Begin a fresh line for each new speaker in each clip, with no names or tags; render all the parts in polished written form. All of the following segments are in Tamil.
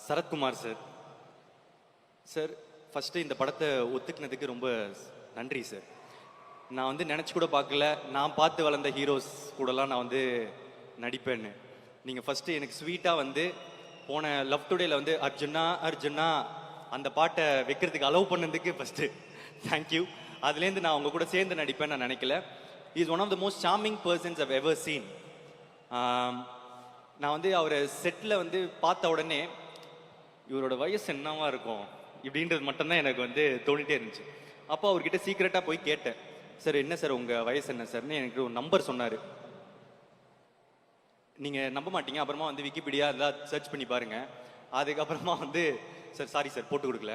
சரத்குமார் சார். சார், ஃபஸ்ட்டு இந்த படத்தை ஒத்துக்கினதுக்கு ரொம்ப நன்றி சார். நான் வந்து நினச்சி கூட பார்க்கல, நான் பார்த்து வளர்ந்த ஹீரோஸ் கூடலாம் நான் வந்து நடிப்பேன்னு. நீங்கள் ஃபஸ்ட்டு எனக்கு ஸ்வீட்டாக வந்து போன லவ் டுடேல வந்து அர்ஜுனா அர்ஜுனா அந்த பாட்டை வைக்கிறதுக்கு அலோவ் பண்ணதுக்கு ஃபஸ்ட்டு தேங்க்யூ. அதுலேருந்து நான் உங்கள் கூட சேர்ந்து நடிப்பேன்னு நான் நினைக்கல. Is one of the most charming persons I've ever seen. நான் வந்து அவரை செட்டில் வந்து பார்த்த உடனே இவரோட வயசு என்னவா இருக்கும் இப்படின்றது மட்டும்தான் எனக்கு வந்து தோணிட்டே இருந்துச்சு. அப்போ அவர்கிட்ட சீக்கிரட்டாக போய் கேட்டேன், சார் என்ன சார் உங்கள் வயசு என்ன சார்னு எனக்கு ஒரு நம்பர் சொன்னார். நீங்கள் நம்ப மாட்டீங்க, அப்புறமா வந்து விக்கிபீடியா எல்லாம் சர்ச் பண்ணி பாருங்கள். அதுக்கப்புறமா வந்து சார் சாரி சார் போட்டு கொடுக்கல.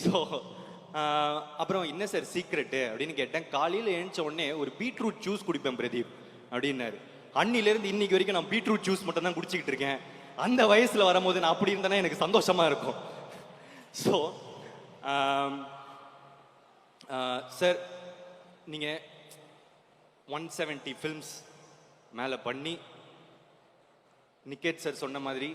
ஸோ அப்புறம் என்ன சார் சீக்ரெட்டு அப்படின்னு கேட்டேன். காலையில் எழுந்த உடனே ஒரு பீட்ரூட் ஜூஸ் குடிப்பேன் பிரதீப் அப்படின்னாரு. அன்னிலேருந்து இன்னைக்கு வரைக்கும் நான் பீட்ரூட் ஜூஸ் மட்டும் தான் குடிச்சிக்கிட்டு இருக்கேன். அந்த வயசில் வரும்போது நான் அப்படி இருந்தேன்னா எனக்கு சந்தோஷமாக இருக்கும். ஸோ சார், நீங்கள் 170 ஃபில்ம்ஸ் மேலே பண்ணி நிக்கேத் சார் சொன்ன மாதிரி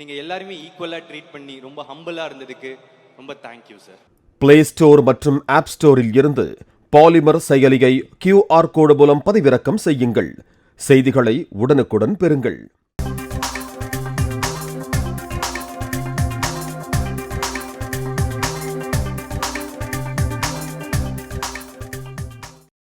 நீங்கள் எல்லாருமே ஈக்குவலாக ட்ரீட் பண்ணி ரொம்ப ஹம்பிளாக இருந்ததுக்கு ரொம்ப தேங்க்யூ சார்.
பிளே ஸ்டோர் மற்றும் ஆப் ஸ்டோரில் இருந்து பாலிமர் செயலியை QR கோடு மூலம் பதிவிறக்கம் செய்யுங்கள். செய்திகளை உடனுக்குடன் பெறுங்கள்.